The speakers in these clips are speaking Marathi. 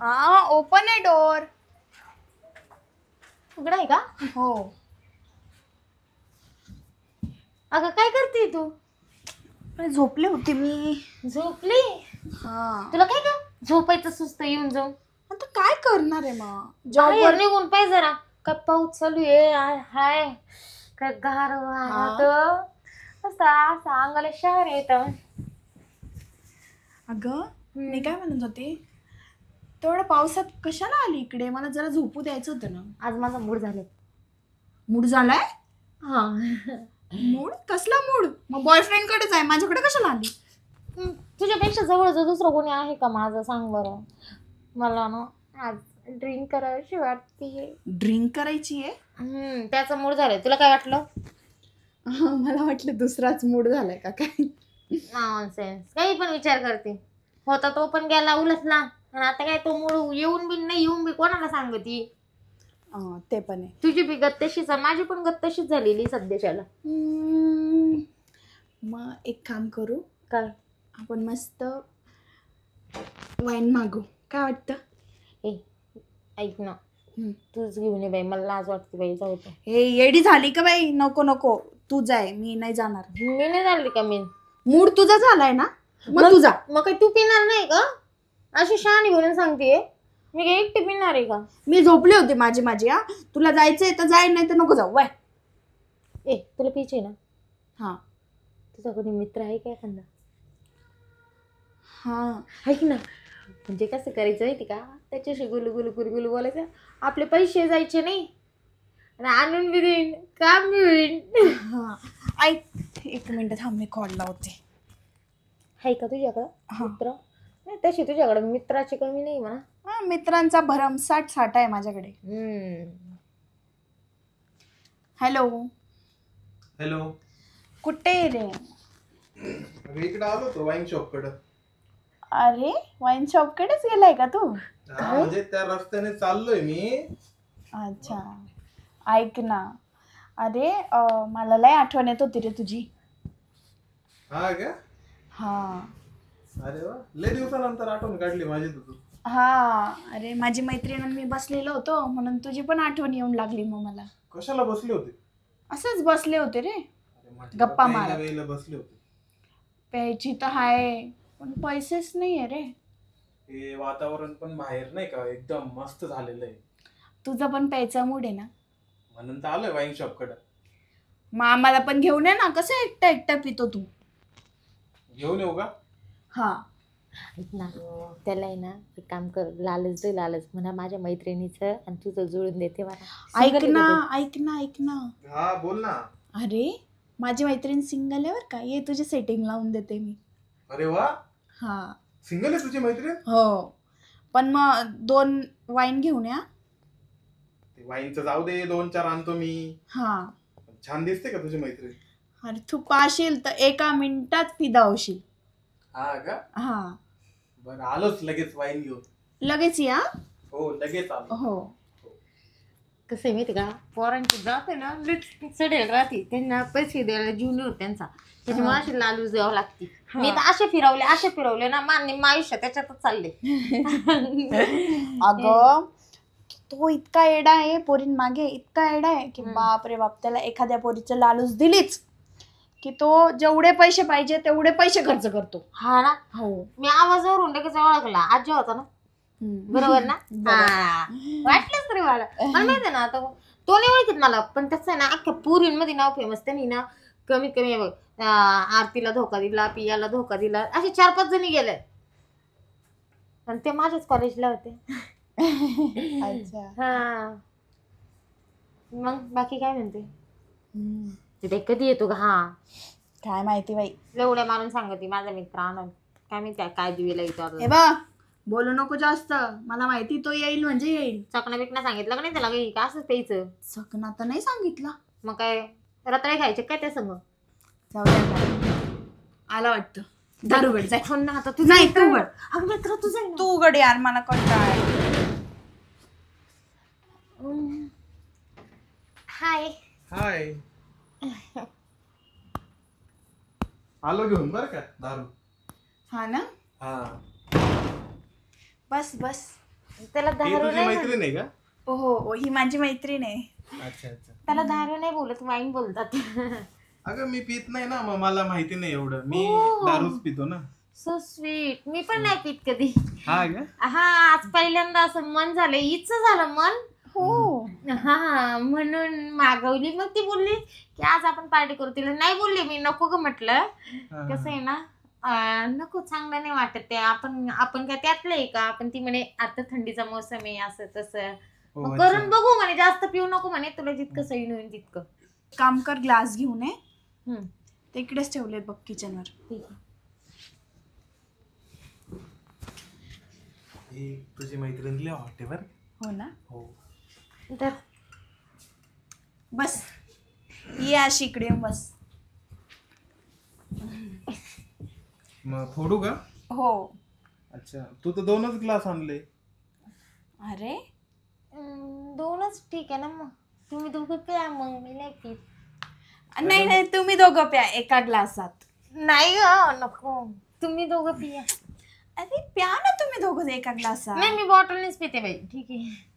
हाँ ओपन है डोर. उघडा आहे का? हो. अगं काय करते तू? झोपले होते मी. झोपली? हा. तुला काय का झोपायचं सुस्त येऊन जाऊन? आता काय करणार आहे मग? जॉबवर निघून पाहिजे जरा. काय पाऊस चालू आहे हाय काय गारवा असं अंगाला शहर येत. अगं मी काय म्हणत होते, तेवढ्या पावसात कशाला आली इकडे? मला जरा झोपू द्यायचं होतं ना. आज माझा मूड झाले. मूड झालाय? हा. मूड कसला मूड? मग बॉयफ्रेंड कडेच आहे, माझ्याकडे कशाला आली? तुझ्यापेक्षा जवळचं दुसरं कोणी आहे का माझं? सांग बरं. मला ना आज ड्रिंक करायची वाटतीये. ड्रिंक करायची आहे? त्याचा मूड झालाय. तुला काय वाटलं? मला वाटलं दुसराच मूड झालाय का काय. नॉनसेन्स. काही पण विचार करते. होता तो पण गेला उलटला आणि आता काय तो मूड येऊन बी नाही येऊन बी कोणाला सांगती? ते पण आहे. तुझी बी गत तशीच आहे, माझी पण गत तशीच झालेली सध्याच्याला. मग एक काम करू, काय? आपण मस्त वाईन मागू, काय वाटतं? ऐक ना, तूच घेऊन ये बाई, मला लाज वाटते बाई. जाऊ दे. हे येडी झाली का बाई? नको नको, तू जाय, मी नाही जाणार. मी नाही झाली का? मी मूड तुझा झालाय ना, मग तुझा. मग काय तू पिणार नाही का? अशी शहाणी बोलून सांगते. मी काय एकटी पिणार आहे का? मी झोपले होते माझी. हा, तुला जायचंय तर जाय, नाही तर नको जाऊ. वाय. तुला पिचे ना? हा. तुझा कोणी मित्र आहे का एखादा? हा. ऐक ना, म्हणजे कसं करायचं माहिती का? त्याच्याशी गुलगुलू बोलायचं. आपले पैसे जायचे नाही आणि आणून बी देईन, काम बी होईन. हा. ऐक, एक मिनिट थांब, मी कॉल लावते. आहे का तुझ्याकडं मित्र? नाही तशी तुझ्याकडे मित्राची कमी नाही म्हणा. हा, मित्रांचा भरमसाठ साठा आहे माझ्याकडे. हॅलो. हॅलो. कुठे रे? इकडे आलो तो वाईन शॉप कडे. अरे वाईन शॉप कडेच गेलाय का तू? म्हणजे त्या रस्त्याने चाललोय मी. अच्छा, ऐक ना, अरे मला लय आठवण येत होती रे तुझी. हा का? हा. अरे वा, लय दिवसानंतर आठवण काढली माझी तू. हा, अरे माझी मैत्रीण आणि मी बसलेलो होतो, म्हणून तुझी पण आठवण येऊन लागली. मग मला कशाला बसले होते? असंच बसले होते रे, गप्पा मारत. बसले होते. प्यायची तर हाय, पण पैसेच नाहीये रे. हे वातावरण पण बाहेर नाही का एकदम मस्त झालेलं आहे. तुझा पण प्यायचा मूड आहे ना, म्हणून तर आलोय वाईन शॉप कडे. मग आम्हाला पण घेऊन ये ना. कसं एकटा पितो तू? घेऊन येऊ का? हा. ऐक ना, त्याला आहे ना एक काम कर, लालच म्हणा माझ्या मैत्रिणीचं आणि तुझं जुळून देते मला. ऐक ना. हा बोल ना. अरे माझी मैत्रीण सिंगल आहे बर का, ये तुझी सेटिंग लावून देते मी. अरे वा. हा. सिंगल आहे तुझी मैत्रीण? हो, पण मग 2 वाईन घेऊन या. वाईनचं जाऊ दे, 2-4 आणतो मी. हा. छान दिसते का तुझी मैत्रीण? अरे तू पाशील तर 1 मिनिटात फिदा होशील. हा का? हा. बरं, आलोच लगेच वाईन घेऊन. लगेच या. हो लगेच आलो. हो. कसं आहे माहिती का, पोरांची जात आहे ना चढेल राहते, त्यांना पैसे द्यायला ज्युनियर त्यांचा, त्याच्यामुळे असे लालूच द्यावं लागते. मी तर असे फिरवले ना, मान्य आयुष्य त्याच्यातच चालले. अगं तो इतका एडा आहे पोरीन मागे, इतका एडा आहे की बाप रे बाप. त्याला एखाद्या पोरीचं लालूच दिलीच की तो जेवढे पैसे पाहिजे तेवढे पैसे खर्च करतो. हा ना. हो. मी आवाजावरून लगेच ओळखला, आजी होता ना. बरोबर ना? वाटलंच तरी मला माहिती ना. आता तो नाही ओळखीत मला, पण त्याचं आहे ना अख्ख्या पुरींमध्ये नाव फेमस. त्यांनी ना कमीत कमी बघ, आरतीला धोका दिला, पियाला धोका दिला, असे 4-5 जणी गेले आणि ते माझ्याच कॉलेजला होते. अच्छा. हा. मग बाकी काय म्हणते? तिथे कधी येतो का? हा काय माहिती बाई, एवढ्या मारून सांगते माझा मित्र आणून. काय माहिती काय दिवेला येतो. हे बा, बोलू नको जास्त, मला माहिती तो येईल म्हणजे येईल. चकना बिकना सांगितलं का नाही त्याला काही? का असंच प्यायचं? चकना तर नाही सांगितलं. मग काय रताळे खायचे काय त्या संग? जाऊ द्या, आला वाटतं. दारू गड जाय. हो ना, आता तू नाही तू गड. अगं मित्र तू जाय ना. तू गड यार, मला कंटाळा. हाय. हाय. आलो घेऊन बरं का दारू. हा ना. हा. बस त्याला ही दारू तुझी नाही मैत्रीण आहे का? हो ही माझी मैत्रीण आहे. अच्छा अच्छा. त्याला दारू नाही बोलत, वाईन बोलतात. अगं मी पित नाही ना, मग मला माहिती नाही एवढं. मी हो. दारूच पितो ना. So sweet. मी पण नाही पित कधी. हा का? हा आज पहिल्यांदा असं मन झालं, हिच झालं मन. हो हा म्हणून मागवली. मग ती बोलली की आज आपण पार्टी करू. तिला नाही बोलली मी, नको ग म्हटलं. हा, कसं आहे ना, नको, चांगलं नाही वाटत ते. आपण काय त्यातलं आहे का? आपण ती म्हणे आता थंडीचा मोसम आहे असं तसं. हो, मग अच्छा. करून बघू म्हणे, जास्त पिऊ नको म्हणे, तुला जितकं सही होईल तितकं. काम कर, ग्लास घेऊन ये. हम्म, ते इकडेच ठेवलेत बघ किचनवर. ठीक आहे. ही तुझी मैत्रीण लय हॉट आहे बरं. हो ना. हो. तर बस ये अशी इकडे येऊन बस. मग फोडू का? हो. अच्छा, तू तर 2च ग्लास आणले. अरे 2च ठीक आहे ना. मग तुम्ही दोघं प्या, मग मी नाही पित. नाही नाही, तुम्ही दोघं प्या एका ग्लासात. नाही ग, नको, तुम्ही दोघं पिया. अरे प्या ना तुम्ही दोघं एका ग्लासात. नाही, मी बॉटलनेच पिते बाई. ठीक आहे.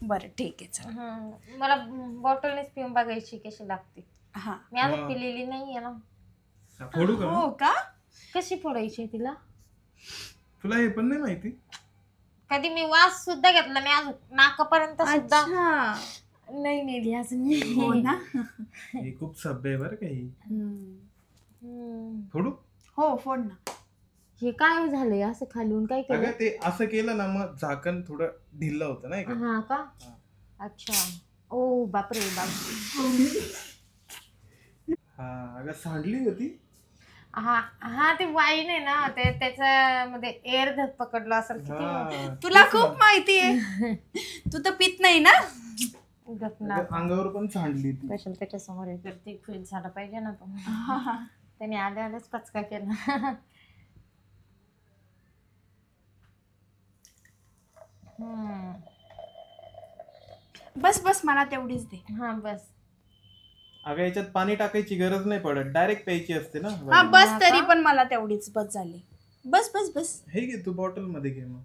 बरं ठीक आहे चल. मला बॉटलनेच पिऊन बघायची कशी लागते. हा. मी अजून पिलेली नाहीये ना. फोडू का? हो का. कशी फोडायची तिला? तुला हे पण नाही माहिती? कधी मी वास सुद्धा घेतला नाही अजून, नाकापर्यंत सुद्धा अच्छा. नाही नेली अजून मी. हो ना. हे खूप सभ्य आहे बरं का ही. फोडू? हो फोड ना. हे काय झालंय असं खालून काय केलं? अगं ते असं केलं ना, मग झाकण थोडं ढिल्लं होतं नाही का? हा का? अच्छा. ओ बापरे बाप. हा अगं सांडली होती. हा हा, ते वाईन आहे ना, ते त्याच्यामध्ये एअर पकडलं असेल किती. हा. तुला खूप माहिती आहे. तू तर पित नाही ना. गपना. अगं, अंगावर पण सांडली ती. कशाला त्याच्या समोर हे करते, खुश झाला पाहिजे ना तो. त्याने आल्याच पचका केला. बस बस मला तेवढीच दे. हा बस. अगं याच्यात पाणी टाकायची गरज नाही पडत, डायरेक्ट प्यायची असते ना. हा बस, तरी पण मला तेवढीच बस झाली. बस बस बस. हे घे तू बॉटल मध्ये घे मग.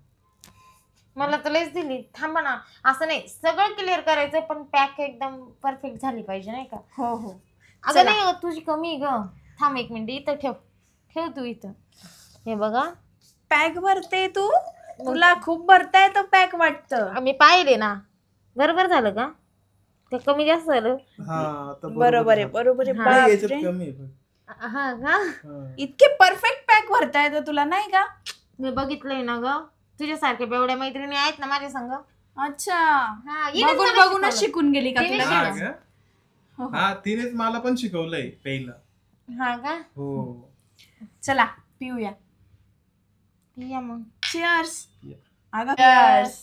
मला तर लयच दिली. थांबा ना, असं नाही सगळं क्लिअर करायचं, पण पॅक एकदम परफेक्ट झाली पाहिजे नाही का? हो हो. अगं नाही ग, तुझी कमी ग. थांब 1 मिनिट, इथं ठेव. ठेव तू इथं. हे बघा, पॅक भरते तू. तुला खूप भरताय तो पॅक वाटतं. मी पाहिले ना. बरोबर झालं का? ते कमी जास्त झालं. हा आता बरोबर आहे बरोबर आहे. नाही, याच्यात बापरे. कमी आहे बघ. हा का? हा. इतके परफेक्ट पॅक भरताय तर तुला नाही का? मी बघितलंय ना ग. तुझ्यासारख्या बेवड्या मैत्रिणी आहेत ना माझ्या संग. अच्छा. हा, हिनेच बघून मला बघूनच शिकवलं. शिकून गेली का तिने तुला? हा केलं. का? हा तिनेच मला पण शिकवलंय पहिलं. हा का? हो. चला पिऊया. या मग. चिअर्स. या. अगं cheers.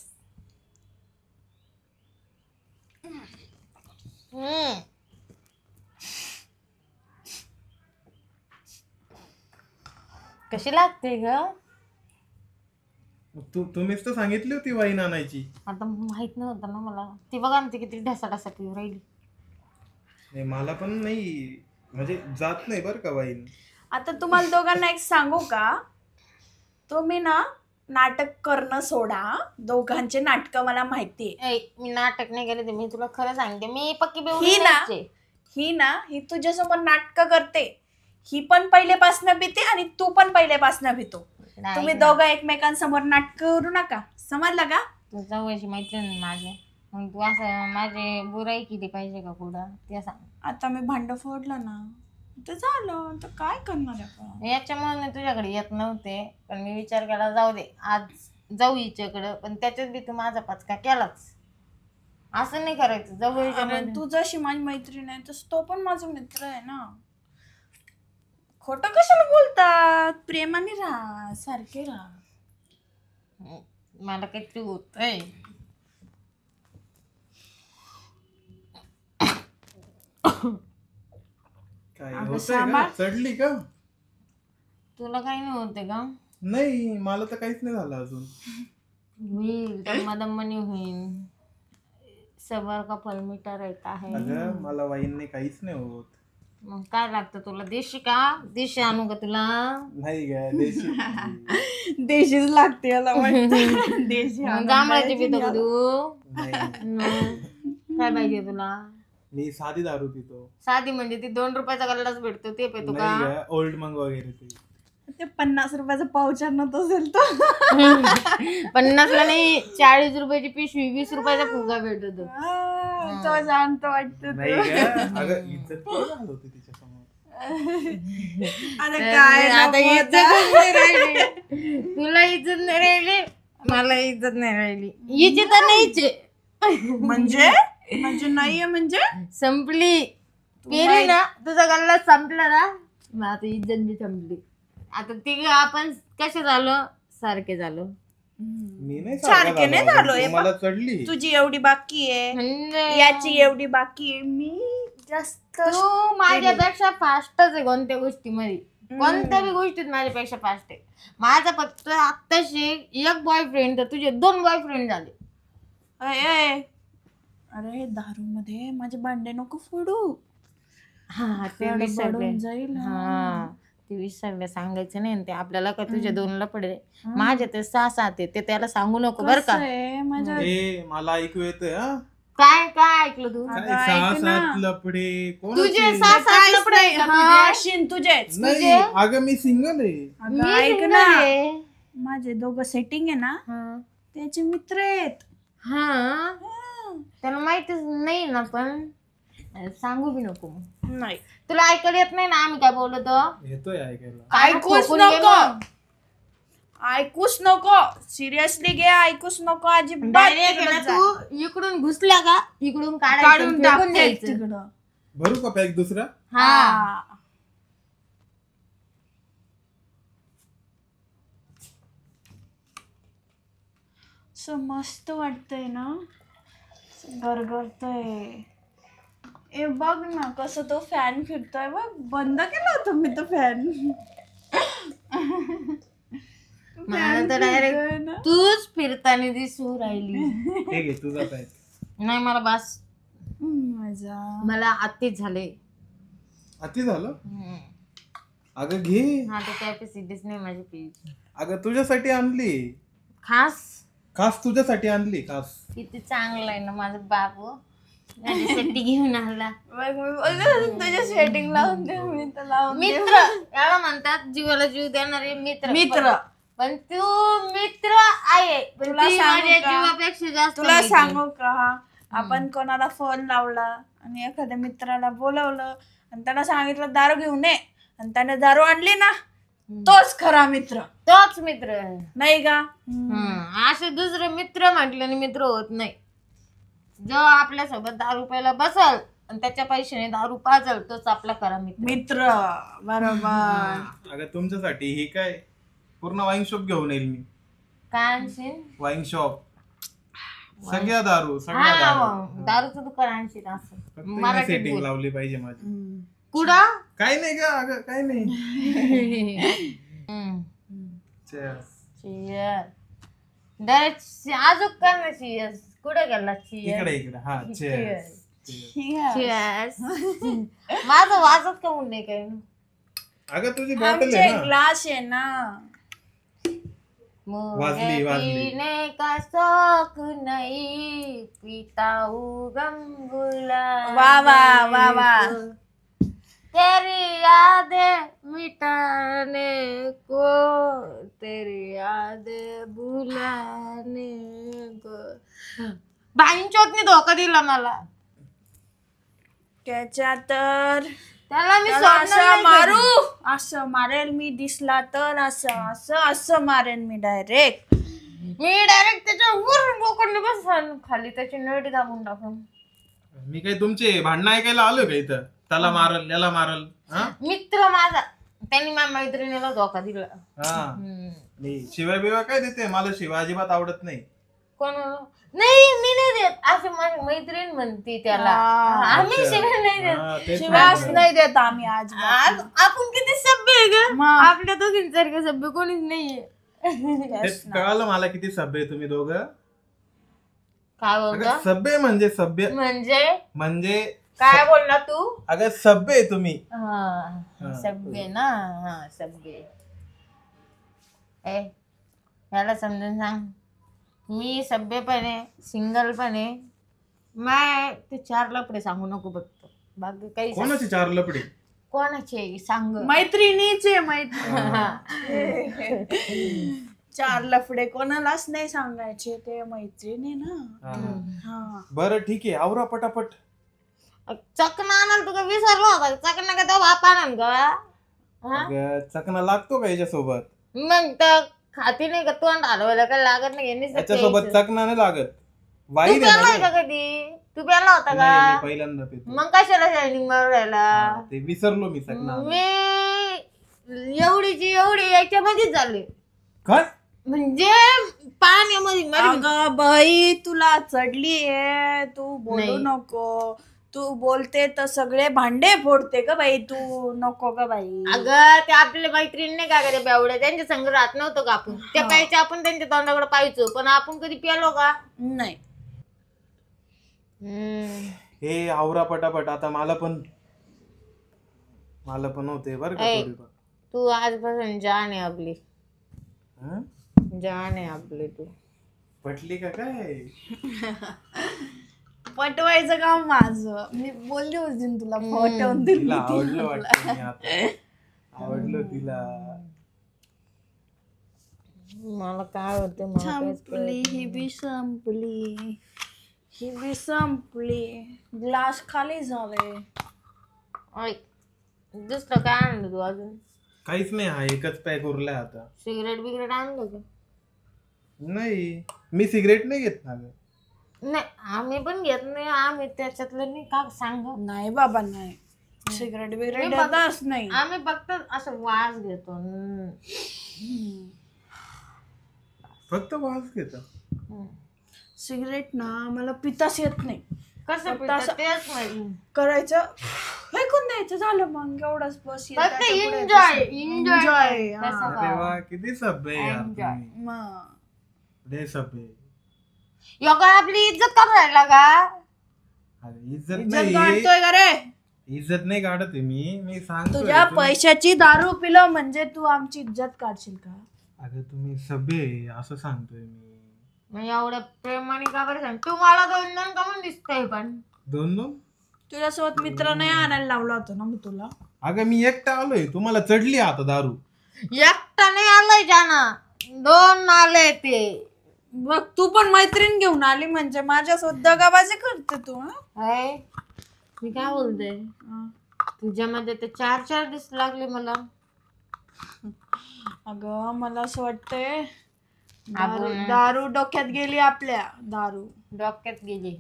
कशी लागते ग? तुम्हीच तर सांगितली होती वाईन आणायची. आता माहित नव्हतं ना मला. ती बघा ना, ती किती ढसा ढसा पिऊ राहिली. नाही, मला पण नाही म्हणजे जात नाही बरं का वाईन. आता तुम्हाला दोघांना एक सांगू का? तुम्ही ना नाटक करणं सोडा. दोघांचे नाटक मला माहितीये. ऐ, मी नाटक नाही केले ते, मी तुला खरं सांगते. मी पक्की ही बेवडी ना नाहीचे. ही तुझ्यासमोर नाटक करते. ही पण पहिलेपासनं भीते आणि तू पण पहिलेपासनं भीतो. नाही तुम्ही ना. दोघं एकमेकांसमोर नाटक करू नका. समजलं का? तू जवळची मैत्रीण आहे माझी. मग तू असं माझी बुराई केली पाहिजे का पुढं? ते सांग. आता मी भांड फोडलं ना तर झालं. तर काय करणार आपण? याच्यामुळे मी तुझ्याकडे येत नव्हते, पण मी विचार केला जाऊ दे आज जाऊ हिच्याकडं. पण त्याच्यात बी तू माझा पचका केलाच. असं नाही करायचं. जवळ तू जशी माझी मैत्रीण आहे तसं तो पण माझा मित्र आहे ना. खोटं कशाला बोलतात? प्रेमाने राहा, सारखे राहा. मला काहीतरी होतंय. काय अगं होतंय सांभाळ. का? चढली का? तुला काही नाही होते का? नाही, मला तर काहीच नाही झालं अजून. होईल, दम्मादम्मानी होईल. सबर का फल मीठा रहता है. अगं मला वाईनने काहीच नाही होत. मग काय लागतं तुला? देशी का? देशी आणू का तुला? नाही ग देशी. देशीच लागते याला वाटतं. देशी आणून जांभळाची द्यायची पितो का याला. तू? नाही मग काय पाहिजे तुला? मी साधी दारू पितो. साधी म्हणजे ती 2 रुपयाचा गल्लाच भेटतो ते पितो का? नाही ग ओल्ड मंग वगैरे ते. ते 50 रुपयाचा पाऊच आणत असेल तो. 50ला नाही, 40 रुपयाची पिशवी, 20 रुपयाचा फुगा भेटतो. तो जाणतो वाटतं. नाही ग अगं इज्जत किती घालवते तिच्या समोर. आता काय आता नको इज्जत आता. नाही राहिली. तुला इज्जत नाही राहिली, मला इज्जत नाही राहिली. हिची तर नाहीच आहे. म्हणजे नाहीये म्हणजे संपली. पेली ना तुझा गल्ला संपला ना, मग आता इज्जत बी संपली. आता तिघ आपण कसे झालो? सारखे झालो. मी नाही सारखे नाही झालो, हे मला चढली. तुझी एवढी बाकी आहे, म्हणजे याची एवढी बाकी आहे. मी जास्त तू माझ्यापेक्षा फास्टच आहे कोणत्या गोष्टीमध्ये. कोणत्या बी गोष्टीत माझ्यापेक्षा फास्ट आहे. माझा फक्त आत्ताशी एक बॉयफ्रेंड, तर तुझे 2 बॉयफ्रेंड झाले. अरे दारू मध्ये माझे भांडे नको फोडू. हा तेवढे सगळे. बडून जाईल. हा ते विसरले सांगायचं नाही. ते आपल्याला का तुझ्या 2ला पडले, माझे ते 6-7 आहे. ते त्याला सांगू नको बर का? कसं आहे माझ्या ए मला ऐकू येतंय हा. काय काय ऐकलं तू? काय अगं, सहा ऐक ना. 7 लपडे तुझे कोणाचे? 6-7 लफडे आहेत का तुझे? शिन तुझेच. नाही अगं मी सिंगल आहे. अगं, मी ऐक single ना, आहे. माझे दोघं सेटिंग आहे ना, हा. त्याचे मित्र आहेत. हा त्याला माहितीच नाही ना, पण सांगू बी नको. नाही तुला ऐकायला येत नाही ना आम्ही काय बोलतो? येतोय ऐकायला. ऐकूच ठोकून नको. गेलो. ऐकूच नको. सिरियसली घे, ऐकूच नको अजिबात. Direct आहे ना, तू इकडून घुसला का इकडून काढून काढून टाक फेकून द्यायचं. तिकडं. भरू का पॅक दुसरा? हा सो मस्त वाटतंय ना, गरगरतय. ए बघ ना कसं तो फॅन फिरतोय बघ. बंद केला होता मी तो फॅन. मला तर डायरेक्ट तूच फिरताना दिसू राहिली. हे घे तुझा पॅक. नाही मला बस, मजा. मला आत्तीच झाले. अति झालं. अगं घे. हा तर कॅपॅसिटीच नाही माझी पीच. अगं तुझ्यासाठी आणली. खास खास तुझ्यासाठी आणली खास. किती चांगलं आहे ना माझं बाबू, माझ्यासाठी घेऊन आला. बघ मी बोलले तुझ्या सेटिंग लावून दे. मी तर लावून दे. मित्र याला म्हणतात जीवाला जीव देणारे मित्र. मित्र. पण तू मित्र आहे, पण तुला ती सांगू माझ्या का? जीवापेक्षा जास्त तुला मैत्रीण. सांगू का, आपण कोणाला फोन लावला आणि एखाद्या मित्राला बोलवलं आणि त्याला सांगितलं दारू घेऊन ये आणि त्याने दारू आणली ना, तोच खरा मित्र. तोच मित्र आहे. नाही का? असे दुसरे मित्र म्हटल्याने मित्र होत नाही. जो आपल्यासोबत दारू प्यायला बसल आणि त्याच्या पैशाने दारू पाजल, तोच आपला खरा मित्र. मित्र बरोबर. अगं तुमच्यासाठी हे काय पूर्ण वाईन शॉप घेऊन येईल मी. काय आणशील? Wine shop. सगळ्या दारू सगळ्या हा दारू. दारूचं दुकान आणशील असं फक्त मराठीत सेटिंग बोल. लावली पाहिजे माझी. कुठं? काय नाही ग अगं काय नाही. Cheers. डायरेक्ट अजून का ना चियर्स? कुठे गेला इकडे इकडे हा cheers. चियर्स? माझं वाजत का म्हणून नाही काय? अगं तुझी बॉटल आमचे आहे ना. ग्लास आहे ना. वाजली, वाजली. पीने का शौक नहीं, पीता हूँ गम बुलाने वाह, वाह, वाह, वाह. को. तेरी यादें मिटाने को, तेरी यादें भुलाने को. बाईंचोतनी धोका दिला मला. त्याच्या तर त्याला मी त्याला सोडणार असं नाही मारू, कधी. असं मारेल मी. दिसला तर असं असं असं मारेल मी डायरेक्ट. मी डायरेक्ट त्याच्या वर बोकडने बसन खाली त्याची नळी दाबून टाकून. मी काय तुमचे भांडणं ऐकायला आलो का इथं? त्याला मारल याला मारल. हा मित्र माझा, त्यांनी माझ्या मैत्रिणीला धोका दिला. हा शिवाय बिवा काय देते? मला शिवाय अजिबात आवडत नाही. कोण? नाही मी नाही देत, अशी माझी मैत्रीण म्हणते त्याला. आम्ही शिवाय नाही देत. हा, तेच शिवास म्हटलं. नाही देत आम्ही आज. आपण किती सभ्य आहे ग. मग. आपल्या दोघींसारखं सभ्य कोणीच नाहीये. तेच कळालं मला किती सभ्य आहे तुम्ही दोघं. काय अगं, बोलतो? सभ्य म्हणजे सभ्य म्हणजे म्हणजे काय बोलला तू? अगं सभ्य तुम्ही. हा सभ्य ना. हा सभ्य. याला समजून सांग मी सभ्य पण आहे सिंगल पण आहे. माय ते 4 लफडे सांगू नको फक्त बाकी काही कोणाचे 4 लपडे? कोणाचे सांग. मैत्रिणीचे 4 लफडे कोणालाच नाही सांगायचे ते मैत्रिणी ना. बरं ठीक आहे आवरा पटापट. चकना आणाल तुका विसरलो होता. चकना का तो बाप आणल का? चकना लागतो का याच्यासोबत? मग तर खाती नाही का तोंड हलवायला काय लागत नाही. याच्यासोबत चकना नाही लागत. तू वाईट प्यालाय का कधी? तू प्याला होता का? पहिल्यांदा पितो. मग कशाला शायनिंग मारून राहिला? ते विसरलो मी चकना. मी एवढी याच्यामध्येच झाले. काय म्हणजे पाण्यामध्ये अगं बाई तुला चढली आहे तू बोलू नाही. नको. तू बोलते तर सगळे भांडे फोडते का बाई तू. नको का बाई. अगं ते आपल्या मैत्रिणीने काय करे बेवड्या त्यांच्या संग राहत नव्हतो का आपण. त्या प्यायचे आपण त्यांच्या तोंडाकडे पाहायचो पण आपण कधी प्यालो का नाही. हे आवरा पटापट आता मला पण होते बरं का थोडीफार. तू आजपासून जान आहे आपली. हं? जान आहे आपली तू. पटली का काय? पटवायचं काम माझं. मी बोलली होती ना तुला पटवून दिली. तिला आवडलं वाटतं मी आता. आवडलं तिला. मला काय होते मला काहीच संपली ही बी संपली. ही बी संपली. ग्लास खाली झाले. ऐक, दुसरं काय आणलं तू अजून? काहीच नाही हा एकच पॅक उरलाय आता. सिगरेट बिगरेट आणलं का? नाही मी सिगरेट नाही घेत ना ग. नाही आम्ही पण घेत नाही. आम्ही त्याच्यातलं नाही का सांग. नाही बाबा नाही. सिगरेट बिगरेट नाही बाबा. देतच नाही. आम्ही फक्त असं वास घेतो. फक्त वास घेत. सिगरेट ना मला पिताच येत नाही. कसं फक्त पितात असं तेच माहिती. करायचं फेकून द्यायचं झालं मग एवढंच बस. फक्त एन्जॉय एन्जॉय. अरे वा किती सभ्य आहे यार Enjoy. तुम्ही. लय सभ्य. काय आपली इज्जत करून राहिला का? अरे इज्जत इज्जत नाही. काढतोय का रे? इज्जत नाही काढत आहे मी सांगतो. तुझ्या पैशाची दारू पिलं म्हणजे तू आमची इज्जत काढशील का? अगं तुम्ही सभ्य आहे असं सांगतोय मी. मग एवढ्या प्रेमाने का बरं सांग. तू मला 2 का म्हणून दिसतंय पण 2 तुझ्यासोबत मित्र नाही आणायला लावला होता ना मी तुला. अगं मी एकटा आलोय तुम्हाला चढली आता दारू. एकटा नाही आलाय जाना 2 आले ते. बघ तू पण मैत्रीण घेऊन आली म्हणजे माझ्यासोबत दगाबाजी करते तू. हाय मी काय बोलते तुझ्यामध्ये ते 4 दिसू लागले मला. अगं मला असं वाटतंय आपण- दारू डोक्यात गेली आपल्या. दारू डोक्यात गेली.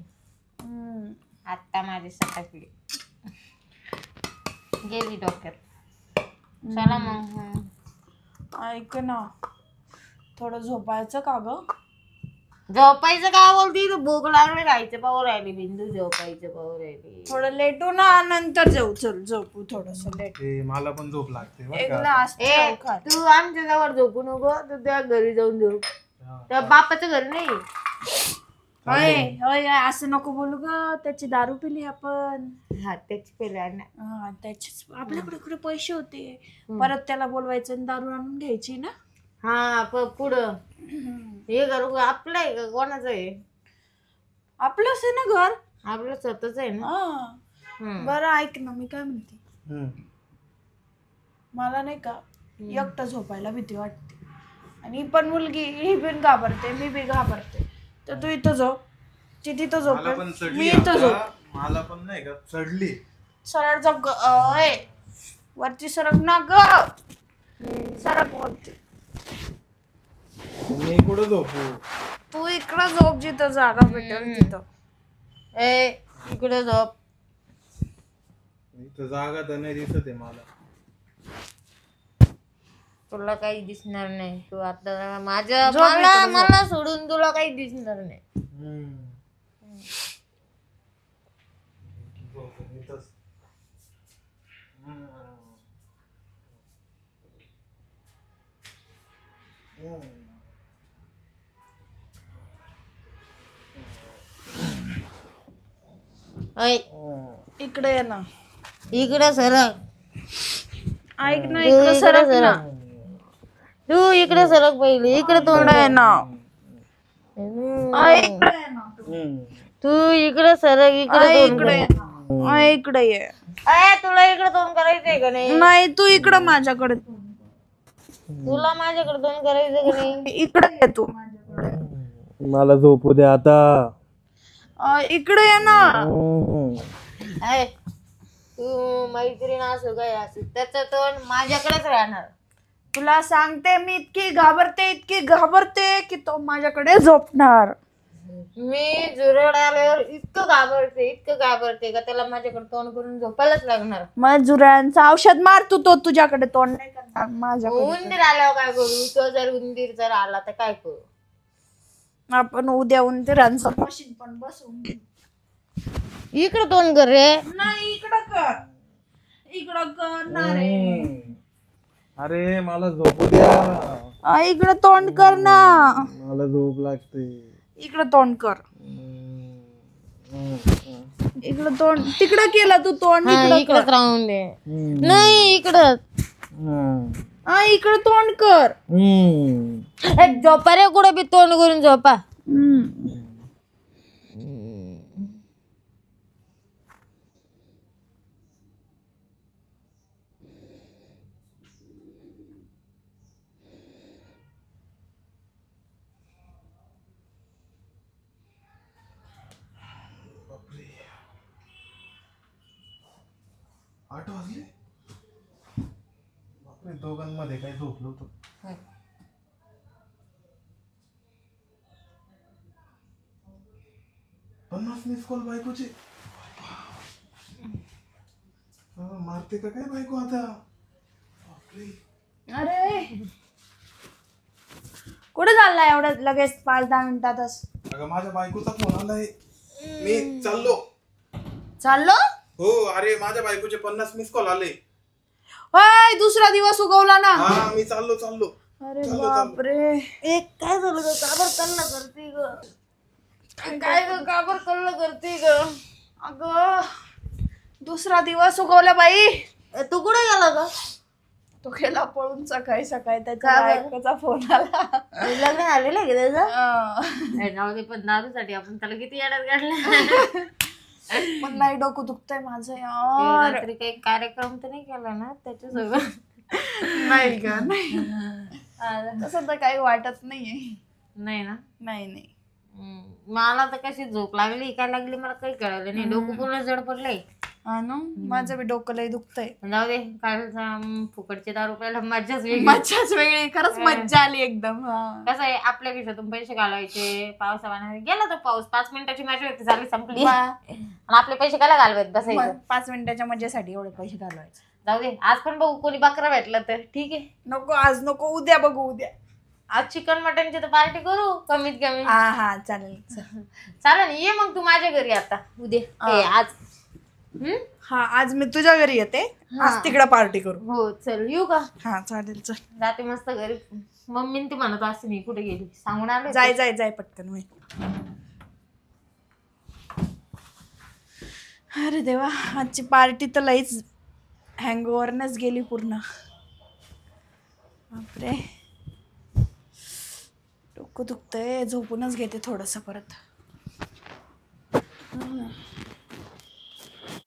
आता माझी सटकली गेली डोक्यात. चला मग ऐक ना थोडं झोपायचं का ग? झोपायचं काय बोलती तू. भूक लागली राहायचं पाहू राहिली बिंदू. झोपायचं पाहू राहिली. थोडं लेटू ना नंतर जाऊ. चल झोपू थोडस लेट. मला पण झोप लागते बरं एक का. ग्लास ए तू आमच्या जवळ झोपू नको. तू त्या घरी जाऊन झोप. त्या बापाच्या घरी नाही. होय होय असं नको बोलू ग. त्याची दारू पिली आपण. हा त्याची पेल्या त्याचेच आपल्याकडे कुठे पैसे होते. परत त्याला बोलवायचं आणि दारू आणून घ्यायची ना. हा पुढं हे घर आपलं आहे का कोणाचं आहे? आपलंच आहे ना घर. आपलं स्वतःच आहे ना. बरं ऐक ना मी काय म्हणते. मला नाही का एकटं झोपायला भीती वाटते. आणि पण मुलगी ही पण घाबरते. मी बी घाबरते. तर तू इथं झोप. ती तिथं झोप. मी इथं झोप. मला पण नाही का चढली. सरळ झोप ग. वरती सरक ना ग. सरक वरती. मी कुठं झोपू? तू इकडं झोप जिथं जागा भेटेल तिथं. इकडे झोप. इथं जागा तर नाही दिसत आहे मला. तुला काही दिसणार नाही. तू आता माझ्या मला सोडून तुला काही दिसणार नाही. इकडे ये ना. इकडे सरक. ऐक ना इकडे सरक ना. तू इकडे सरक पहिले. इकडे तोंड इकडे ये ना. तू इकडे सरक. इकडे ये ना. इकडे ये. तुला इकडे तोंड करायचंय का नाही? नाही तू इकडं माझ्याकडे. तुला माझ्याकडे तोंड करायचंय का नाही? इकडे ये तू. मला झोपू दे आता. इकडे ये ना. तू मैत्रीण असो काय असो त्याचं तोंड माझ्याकडेच राहणार. तुला सांगते मी इतकी घाबरते की तो माझ्याकडे झोपणार. मी जुरड आल्यावर इतकं घाबरते का त्याला माझ्याकडे तोंड करून झोपायलाच लागणार. मग जुऱ्यांचं औषध मार तू. तो तुझ्याकडे तोंड नाही करणार माझ्याकडे. उंदीर आल्यावर काय करू? तो जर उंदीर जर आला तर काय करू? आपण उद्या उंदीरांचं मशीन पण बसवून घेऊ. इकडे तोंड कर रे. नाही इकडं कर ना रे. अरे मला झोपू द्या. इकडं तोंड कर ना. मला झोप लागते. इकडं तोंड कर. इकडं तोंड. तिकडं केलं तू तोंड. इकडेच राहून दे. नाही इकडं. इकडं तोंड कर. झोपा रे. कुठे बी तोंड करून झोपा. आठ वाजले. बापरे दोघांमध्ये काय झोपलो होतो. 50 मिस कॉल बायकोचे. मारते का काय बायको आता. बापरे. अरे कुठे चाललाय एवढं लगेच 5-10 मिनिटातच. अगं माझ्या बायकोचा फोन आलाय. मी चाललो. हो अरे माझ्या बायकोचे 50 मिस कॉल आले. दुसरा दिवस उगवला ना. हा मी चाललो. अरे बापरे. एक काय झालं ग? काबर कल्ला करते ग? काय ग काबर कल्ला करते ग? अगं दुसरा दिवस उगवला बाई. तू कुठे गेला ग? तो गेला पळून सकाळी त्याच्या बायकोचा फोन आला. लग्न आलेलं आहे त्याचं. जाऊ दे पण दारूसाठी आपण त्याला किती येड्यात काढलं. पण नाही डोकं दुखतंय माझं यार. रात्री काही कार्यक्रम तर नाही केला ना त्याच्यासोबत? नाही ग नाही. तसं तर काही वाटत नाहीये. नाही ना. नाही. मला तर कशी झोप लागली काय लागली मला काही कळलं नाही. डोकं पूर्ण जड पडलंय. हा ना. माझं बी डोकं लय दुखतंय. जाऊ दे. काल फुकटचे दारू प्यायला मज्जाच वेगळी. खरंच मज्जा आली एकदम. कसं आहे आपल्या खिशातून पैसे घालवायचे. पावसाने गेला तो पाऊस. 5 मिनिटाची मजा होती झाली संपली. आणि आपले पैसे काय घालवायचे बसायचं. 5 मिनिटाच्या मजेसाठी एवढे पैसे घालवायचे. जाऊ दे. आज पण बघू कोणी बकरा भेटला तर ठीक आहे. नको आज नको. उद्या बघू. उद्या आज चिकन मटनची तर पार्टी करू कमीत कमी. हा चालेल. चालेल. ये मग तू माझ्या घरी आता उद्या. आज हा आज मी तुझ्या घरी येते. आज तिकडे पार्टी करू. हो चल येऊ का? हा चालेल. चल जाते मस्त घरी. मम्मी ते म्हणत असते मी कुठे गेली सांगून आले. जाय पटकन. अरे देवा आजची पार्टी तर लईच हँगओव्हरनेच गेली पूर्ण. बापरे डोकं दुखतंय. झोपूनच घेते थोडंसं परत.